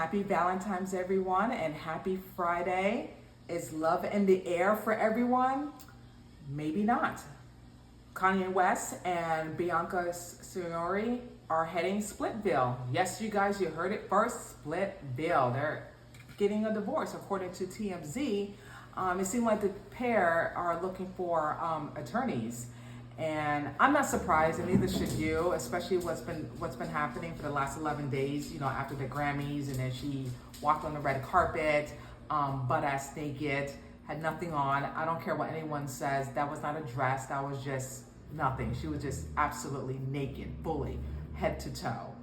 Happy Valentine's, everyone, and happy Friday. Is love in the air for everyone? Maybe not. Kanye West and Bianca Censori are heading Splitsville. Yes, you guys, you heard it first, Splitsville. They're getting a divorce, according to TMZ. It seemed like the pair are looking for attorneys. And I'm not surprised, and neither should you, especially what's been happening for the last 11 days, after the Grammys, and then she walked on the red carpet, butt-ass naked, had nothing on. I don't care what anyone says, that was not a dress, that was just nothing. She was just absolutely naked, fully, head to toe.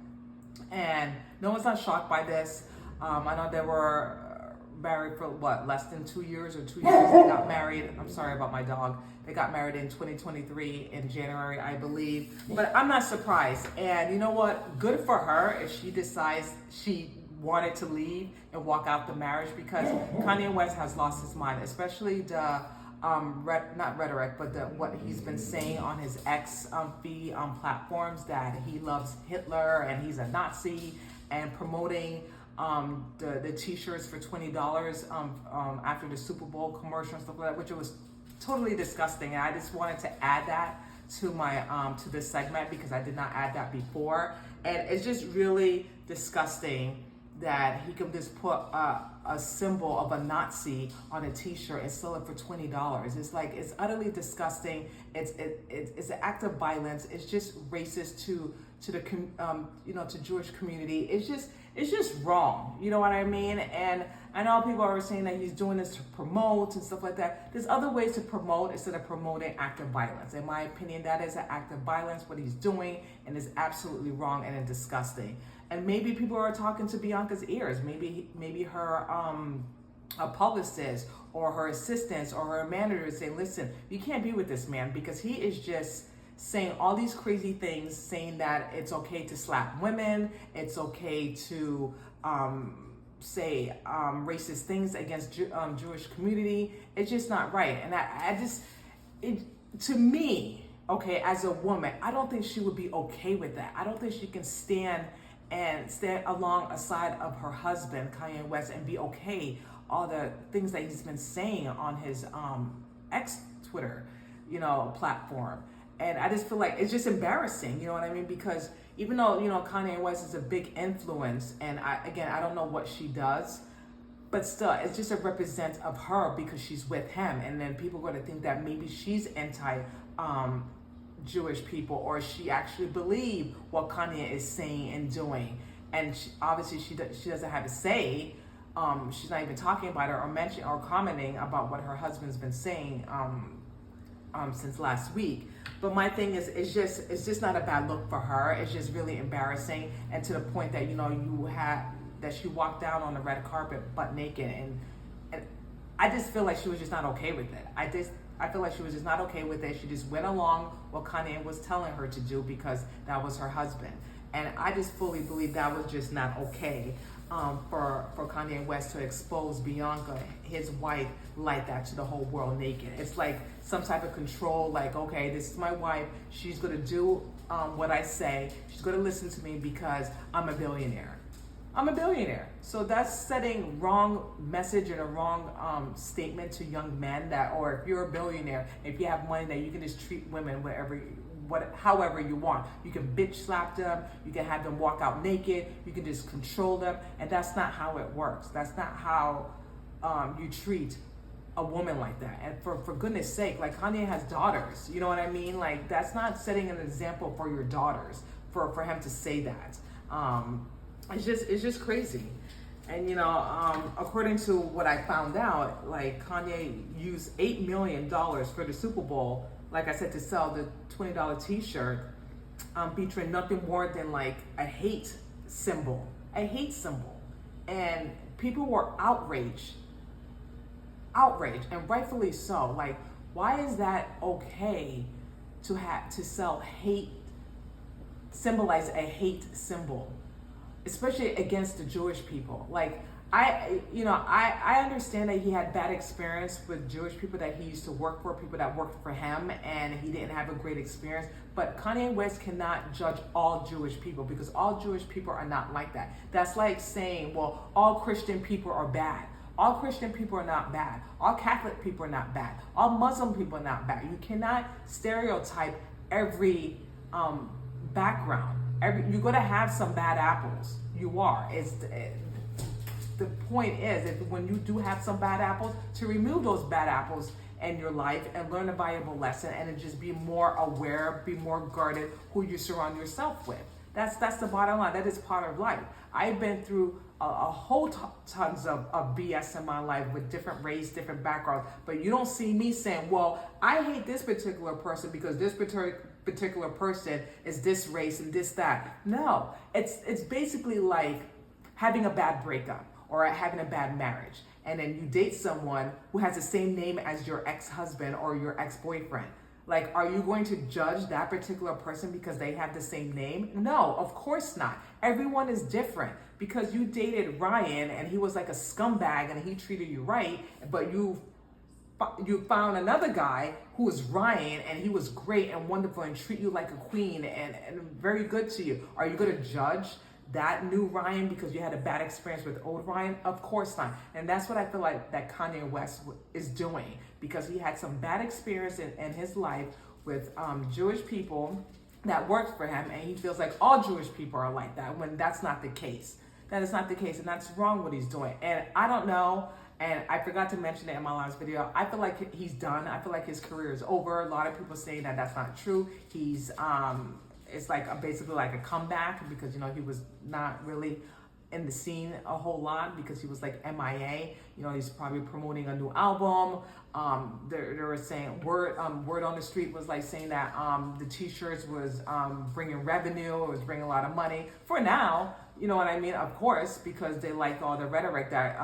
And no one's not shocked by this. I know they were married for less than 2 years or 2 years. They got married. I'm sorry about my dog. They got married in 2023 in January, I believe. But I'm not surprised. And you know what? Good for her if she decides she wanted to leave and walk out the marriage, because Kanye West has lost his mind, especially the not rhetoric, but what he's been saying on his X feed platforms, that he loves Hitler and he's a Nazi, and promoting the t-shirts for $20 after the Super Bowl commercial and stuff like that, which was totally disgusting. And I just wanted to add that to my to this segment, because I did not add that before. And it's just really disgusting that he can just put a symbol of a Nazi on a t-shirt and sell it for $20. It's utterly disgusting. It's an act of violence. It's just racist to the to Jewish community. It's just wrong. You know what I mean? And I know people are saying that he's doing this to promote and stuff like that. There's other ways to promote instead of promoting active violence. In my opinion, that is an act of violence, what he's doing, and is absolutely wrong and disgusting. And maybe people are talking to Bianca's ears. Maybe her a publicist or her assistants or her manager saying, listen, you can't be with this man, because he is just saying all these crazy things, saying that it's okay to slap women, it's okay to say racist things against Jewish community. It's just not right. And to me, okay, as a woman, I don't think she would be okay with that. I don't think she can stand alongside of her husband, Kanye West, and be okay all the things that he's been saying on his X Twitter, platform. And I just feel like it's just embarrassing, you know what I mean? Because even though, Kanye West is a big influence, and I don't know what she does, but still, it's just a represent of her because she's with him. And then people are going to think that maybe she's Jewish people, or she actually believe what Kanye is saying and doing. And obviously she doesn't have a say. She's not even talking about it or mentioning or commenting about what her husband's been saying since last week. But my thing is, it's just not a bad look for her. It's just really embarrassing, and to the point that that she walked down on the red carpet butt naked, and I just feel like she was just not okay with it. I feel like she was just not okay with it. She just went along what Kanye was telling her to do because that was her husband. And I just fully believe that was just not okay for Kanye West to expose Bianca, his wife, like that to the whole world naked. It's like some type of control, like, okay, this is my wife. She's going to do what I say. She's going to listen to me because I'm a billionaire. I'm a billionaire. So that's setting wrong message and a wrong statement to young men that, or if you're a billionaire, if you have money, that you can just treat women however you want. You can bitch slap them, you can have them walk out naked, you can just control them, and that's not how it works. That's not how you treat a woman like that. And for goodness sake, like, Kanye has daughters, you know what I mean? Like, that's not setting an example for your daughters for him to say that. It's just crazy. And according to what I found out, like, Kanye used $8 million for the Super Bowl, like I said, to sell the $20 t-shirt featuring nothing more than like a hate symbol. And people were outraged, and rightfully so. Like, why is that okay to sell hate, symbolize a hate symbol, especially against the Jewish people? Like, I understand that he had bad experience with Jewish people that he used to work for, people that worked for him, and he didn't have a great experience. But Kanye West cannot judge all Jewish people, because all Jewish people are not like that. That's like saying, well, all Christian people are bad. All Christian people are not bad. All Catholic people are not bad. All Muslim people are not bad. You cannot stereotype every background. You're going to have some bad apples. You are. The point is, if when you do have some bad apples, to remove those bad apples in your life and learn a valuable lesson, and to just be more aware, be more guarded who you surround yourself with. That's the bottom line. That is part of life. I've been through a whole tons of BS in my life with different race, different backgrounds, but you don't see me saying, well, I hate this particular person because this particular person is this race and this, that. No, it's basically like having a bad breakup or having a bad marriage, and then you date someone who has the same name as your ex-husband or your ex-boyfriend. Like, are you going to judge that particular person because they have the same name? No, of course not. Everyone is different. Because you dated Ryan and he was like a scumbag and he treated you right, but you found another guy who was Ryan and he was great and wonderful and treat you like a queen and very good to you. Are you going to judge that new Ryan because you had a bad experience with old Ryan? Of course not. And that's what I feel like that Kanye West is doing, because he had some bad experience in his life with Jewish people that worked for him, and he feels like all Jewish people are like that, when that's not the case. That is not the case, and that's wrong what he's doing. And I don't know, and I forgot to mention it in my last video, I feel like he's done. I feel like his career is over. A lot of people saying that that's not true. He's it's like basically like a comeback, because he was not really in the scene a whole lot because he was like MIA. He's probably promoting a new album. They were saying word on the street was like saying that the t-shirts was bringing revenue, it was bringing a lot of money for now. You know what I mean? Of course, because they like all the rhetoric that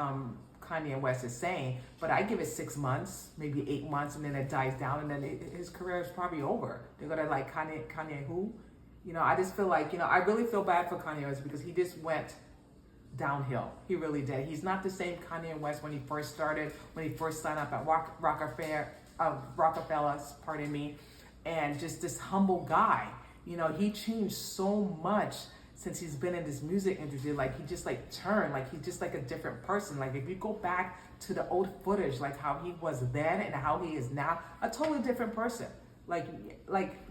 Kanye West is saying. But I give it 6 months, maybe 8 months, and then it dies down, and then his career is probably over. They're gonna like Kanye who? I just feel like, I really feel bad for Kanye West because he just went downhill. He really did. He's not the same Kanye West when he first started, when he first signed up at Rockefeller's, pardon me, and just this humble guy. He changed so much since he's been in this music industry. Like, he just like turned, like he's just like a different person. Like, if you go back to the old footage, like how he was then and how he is now, a totally different person. Like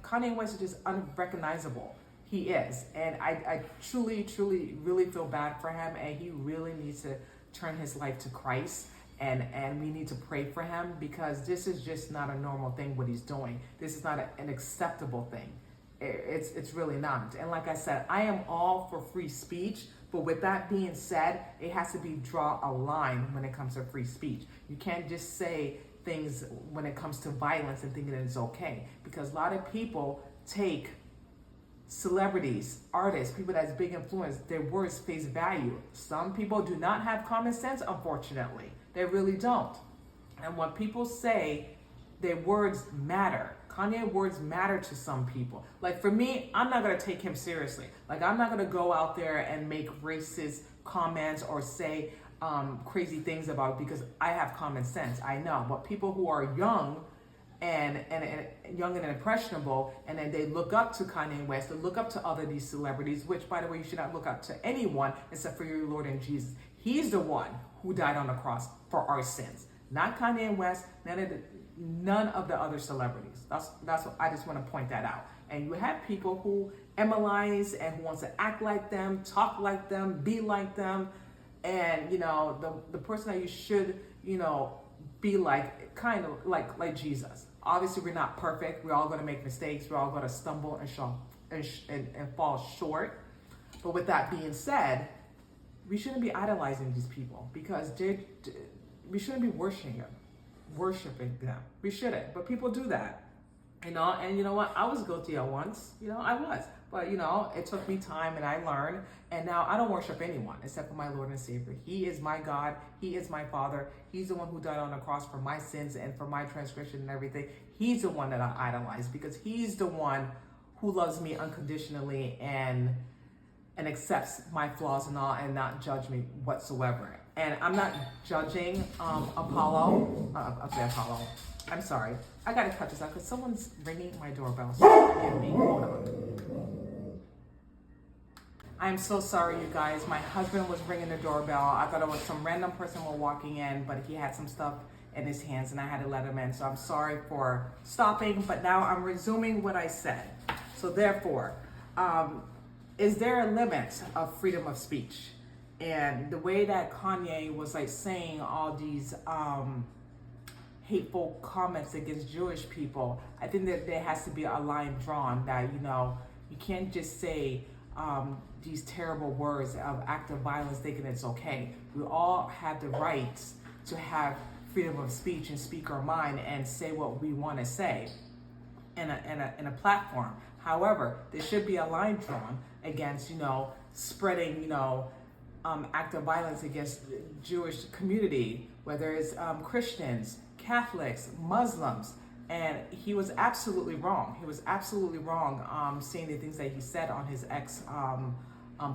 Kanye West is just unrecognizable. He is. And I truly, truly, really feel bad for him. And he really needs to turn his life to Christ. And we need to pray for him, because this is just not a normal thing what he's doing. This is not an acceptable thing. It's really not. And like I said, I am all for free speech. But with that being said, it has to be draw a line when it comes to free speech. You can't just say things when it comes to violence and thinking that it's okay, because a lot of people take celebrities, artists, people that's big influence, their words face value. Some people do not have common sense, unfortunately. They really don't. And when people say their words matter, Kanye's words matter to some people. Like, for me, I'm not going to take him seriously. Like, I'm not going to go out there and make racist comments or say crazy things about it, because I have common sense. I know. But people who are young and young and impressionable, and then they look up to Kanye West, they look up to other these celebrities, which, by the way, you should not look up to anyone except for your Lord and Jesus. He's the one who died on the cross for our sins, not Kanye West, none of the other celebrities. That's what I just want to point that out. And you have people who emulate and who wants to act like them, talk like them, be like them. And, the person that you should, be like, kind of like Jesus. Obviously, we're not perfect. We're all going to make mistakes. We're all going to stumble and fall short. But with that being said, we shouldn't be idolizing these people, because we shouldn't be worshiping them. We shouldn't. But people do that. And you know what? I was guilty at once. I was. But, it took me time, and I learned. And now I don't worship anyone except for my Lord and Savior. He is my God. He is my Father. He's the one who died on the cross for my sins and for my transgression and everything. He's the one that I idolize, because he's the one who loves me unconditionally and accepts my flaws and all, and not judge me whatsoever. And I'm not judging Apollo. Apollo. I'm sorry. I gotta cut this out because someone's ringing my doorbell. So forgive me. Hold on. I'm so sorry, you guys. My husband was ringing the doorbell. I thought it was some random person walking in, but he had some stuff in his hands and I had to let him in. So I'm sorry for stopping, but now I'm resuming what I said. So therefore, is there a limit of freedom of speech? And the way that Kanye was like saying all these hateful comments against Jewish people, I think that there has to be a line drawn that, you know, you can't just say these terrible words of act of violence thinking it's okay. We all have the right to have freedom of speech and speak our mind and say what we want to say in a platform. However, there should be a line drawn against, you know, spreading, you know, act of violence against the Jewish community, whether it's Christians, Catholics, Muslims. And he was absolutely wrong. He was absolutely wrong saying the things that he said on his X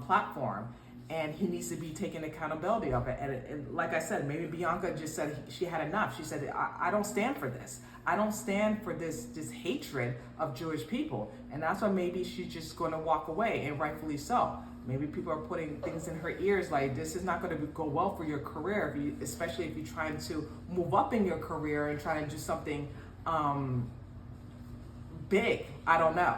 platform. And he needs to be taking accountability of it. And like I said, maybe Bianca just said she had enough. She said, I don't stand for this. I don't stand for this hatred of Jewish people. And that's why maybe she's just going to walk away, and rightfully so. Maybe people are putting things in her ears like, this is not going to go well for your career, especially if you're trying to move up in your career and trying to do something big. I don't know.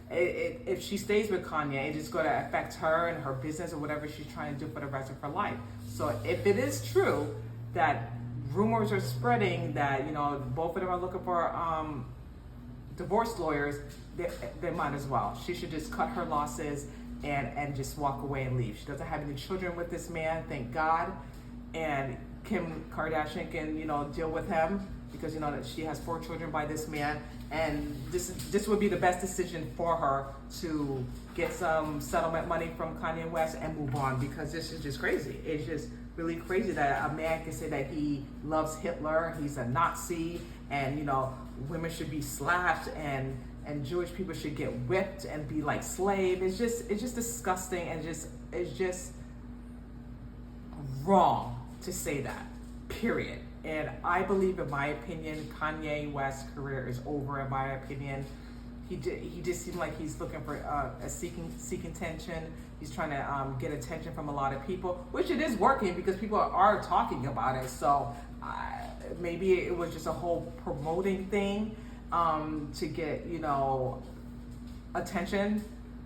If she stays with Kanye, it's going to affect her and her business or whatever she's trying to do for the rest of her life. So if it is true that rumors are spreading that, you know, both of them are looking for divorce lawyers, they might as well. She should just cut her losses and just walk away and leave. She doesn't have any children with this man, thank God. And Kim Kardashian can, you know, deal with him because, you know, that she has 4 children by this man. And this would be the best decision for her to get some settlement money from Kanye West and move on, because this is just crazy. It's just really crazy that a man can say that he loves Hitler, he's a Nazi, and, you know, women should be slapped and Jewish people should get whipped and be like slaves. It's just disgusting, and it's just wrong to say that, period. And I believe, in my opinion, Kanye West's career is over. In my opinion, he just seemed like he's looking for seeking attention. He's trying to get attention from a lot of people, which it is working because people are talking about it. So maybe it was just a whole promoting thing to get, you know, attention,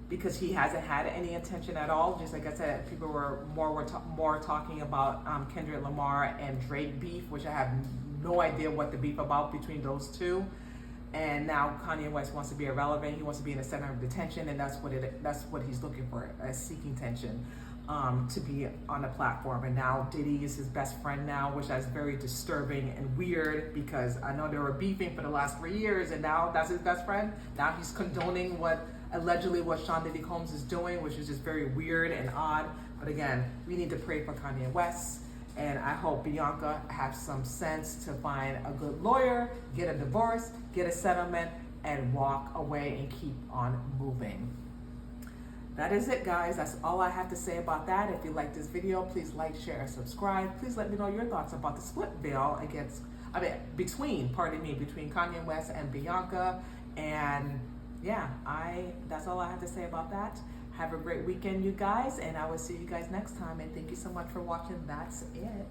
because he hasn't had any attention at all. Just like I said, people were more talking about Kendrick Lamar and Drake beef, which I have no idea what the beef about between those two. And now Kanye West wants to be irrelevant. He wants to be in the center of attention, and that's what he's looking for, seeking attention, to be on a platform. And now Diddy is his best friend now, which is very disturbing and weird, because I know they were beefing for the last 3 years, and now that's his best friend. Now he's condoning allegedly what Sean Diddy Combs is doing, which is just very weird and odd. But again, we need to pray for Kanye West, and I hope Bianca has some sense to find a good lawyer, get a divorce, get a settlement, and walk away and keep on moving. That is it, guys. That's all I have to say about that. If you like this video, please like, share, and subscribe. Please let me know your thoughts about the Splitsville between Kanye West and Bianca. And yeah, that's all I have to say about that. Have a great weekend, you guys, and I will see you guys next time. And thank you so much for watching. That's it.